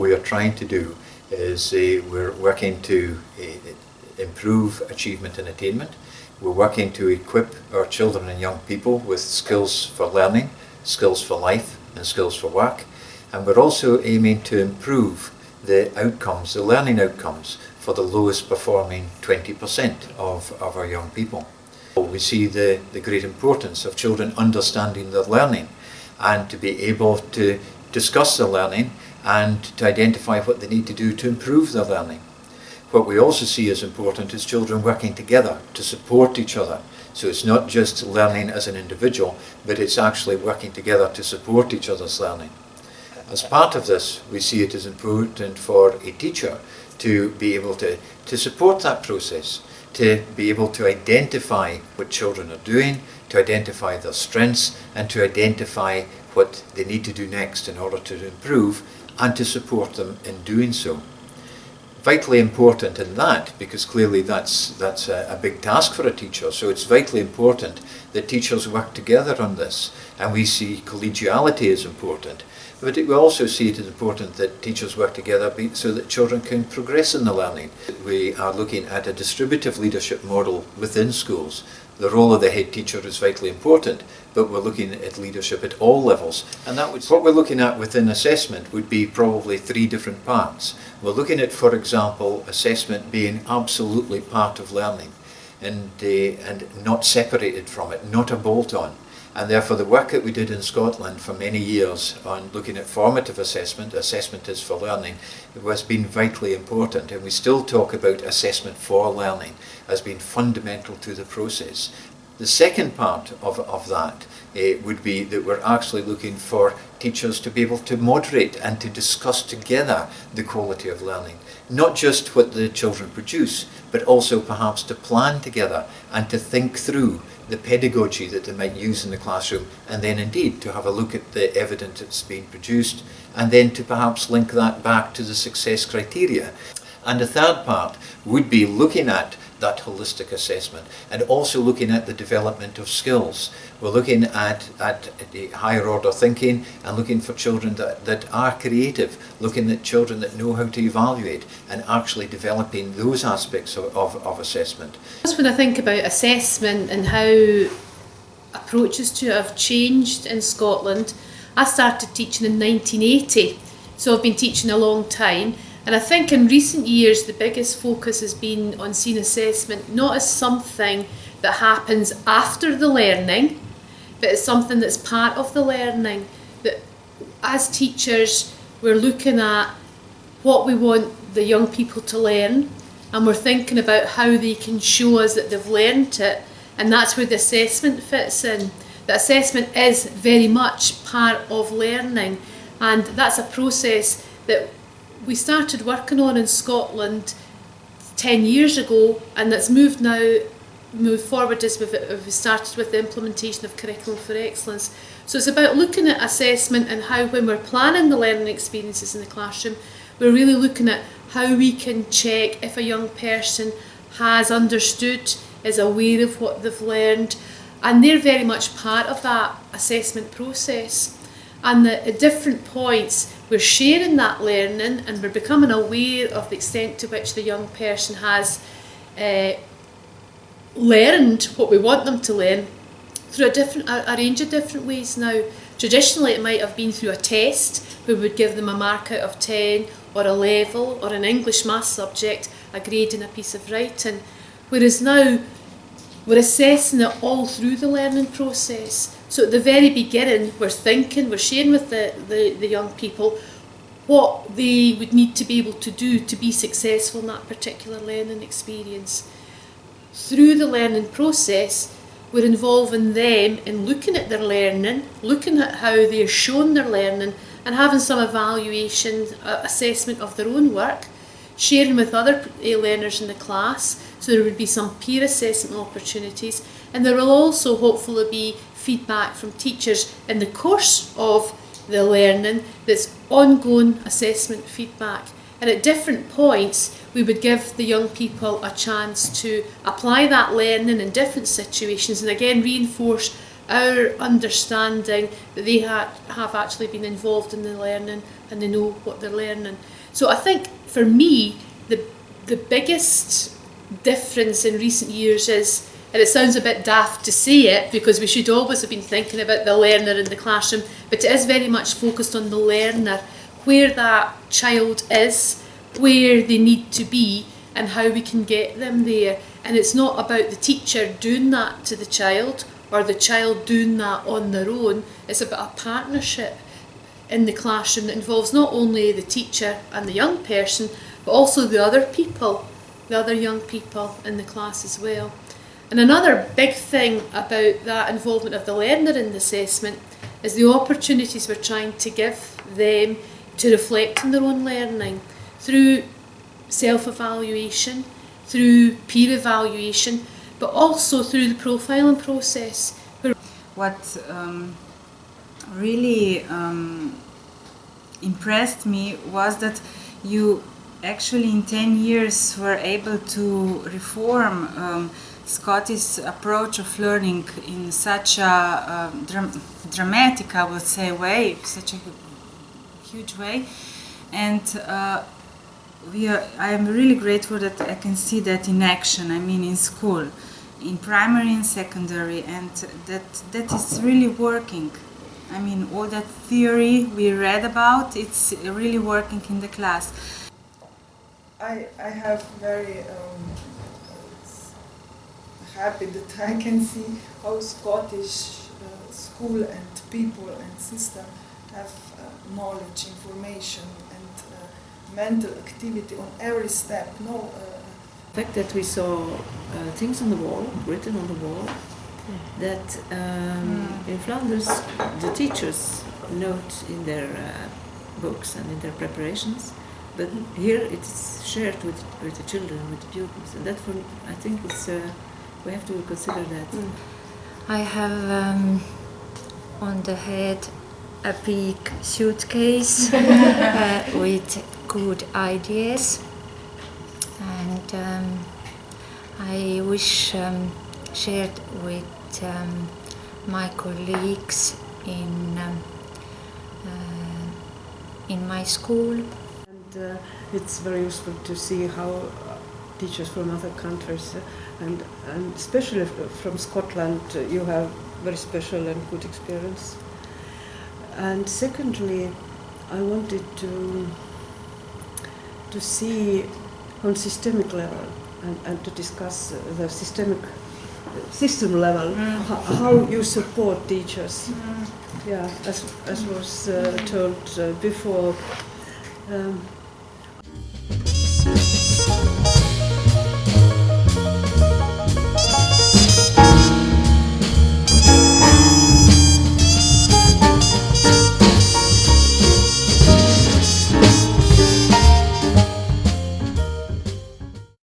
we are trying to do is we're working to improve achievement and attainment. We're working to equip our children and young people with skills for learning, skills for life and skills for work. And we're also aiming to improve the outcomes, the learning outcomes for the lowest performing 20% of our young people. We see the great importance of children understanding their learning and to be able to discuss their learning and to identify what they need to do to improve their learning. What we also see as important is children working together to support each other. So it's not just learning as an individual, but it's actually working together to support each other's learning. As part of this, we see it as important for a teacher to be able to support that process, to be able to identify what children are doing, to identify their strengths, and to identify what they need to do next in order to improve, and to support them in doing so. Vitally important in that, because clearly that's a big task for a teacher, so it's vitally important that teachers work together on this, and we see collegiality as important. But we also see it as important that teachers work together so that children can progress in the learning. We are looking at a distributive leadership model within schools. The role of the head teacher is vitally important, but we're looking at leadership at all levels. And what we're looking at within assessment would be probably 3 different parts. We're looking at, for example, assessment being absolutely part of learning and not separated from it, not a bolt-on. And therefore the work that we did in Scotland for many years on looking at formative assessment, assessment is for learning, has been vitally important, and we still talk about assessment for learning as being fundamental to the process. The second part of that would be that we're actually looking for teachers to be able to moderate and to discuss together the quality of learning. Not just what the children produce, but also perhaps to plan together and to think through the pedagogy that they might use in the classroom, and then indeed to have a look at the evidence that's being produced, and then to perhaps link that back to the success criteria. And the third part would be looking at that holistic assessment and also looking at the development of skills. We're looking at the higher order thinking and looking for children that are creative, looking at children that know how to evaluate and actually developing those aspects of assessment. When I think about assessment and how approaches to it have changed in Scotland, I started teaching in 1980, so I've been teaching a long time. And I think in recent years the biggest focus has been on seeing assessment not as something that happens after the learning, but it's something that's part of the learning. That as teachers we're looking at what we want the young people to learn, and we're thinking about how they can show us that they've learned it, and that's where the assessment fits in. The assessment is very much part of learning, and that's a process that we started working on in Scotland 10 years ago, and that's moved forward as we've started with the implementation of Curriculum for Excellence. So it's about looking at assessment and how, when we're planning the learning experiences in the classroom, we're really looking at how we can check if a young person has understood, is aware of what they've learned, and they're very much part of that assessment process. And that at different points we're sharing that learning and we're becoming aware of the extent to which the young person has learned what we want them to learn through a range of different ways now. Traditionally it might have been through a test where we would give them a mark out of 10 or a level, or an English maths subject, a grade in a piece of writing, whereas now we're assessing it all through the learning process. So at the very beginning we're sharing with the young people what they would need to be able to do to be successful in that particular learning experience. Through the learning process we're involving them in looking at their learning, looking at how they're shown their learning, and having some evaluation, assessment of their own work, sharing with other learners in the class, so there would be some peer assessment opportunities, and there will also hopefully be feedback from teachers in the course of the learning that's ongoing assessment feedback. And at different points we would give the young people a chance to apply that learning in different situations, and again reinforce our understanding that they have actually been involved in the learning and they know what they're learning. So I think for me, the biggest difference in recent years is, and it sounds a bit daft to say it because we should always have been thinking about the learner in the classroom, but it is very much focused on the learner, where that child is, where they need to be, and how we can get them there. And it's not about the teacher doing that to the child or the child doing that on their own. It's about a partnership in the classroom that involves not only the teacher and the young person, but also the other people, the other young people in the class as well. And another big thing about that involvement of the learner in the assessment is the opportunities we're trying to give them to reflect on their own learning through self-evaluation, through peer evaluation, but also through the profiling process. What really impressed me was that you actually in 10 years were able to reform Scottish approach of learning in such a dramatic, I would say, way, such a huge way. And I am really grateful that I can see that in action, I mean in school, in primary and secondary, and that is really working. I mean, all that theory we read about, it's really working in the class. I have very happy that I can see how Scottish school and people and system have knowledge, information and mental activity on every step. The fact that we saw things on the wall, written on the wall, that in Flanders the teachers note in their books and in their preparations, but here it's shared with the children, with the pupils, and that I think it's we have to consider that. I have on the head a big suitcase with good ideas, and I wish shared with my colleagues in my school. And it's very useful to see how teachers from other countries and especially from Scotland you have very special and good experience. And secondly, I wanted to see on systemic level and to discuss the system level how you support teachers. Yeah, as was told before.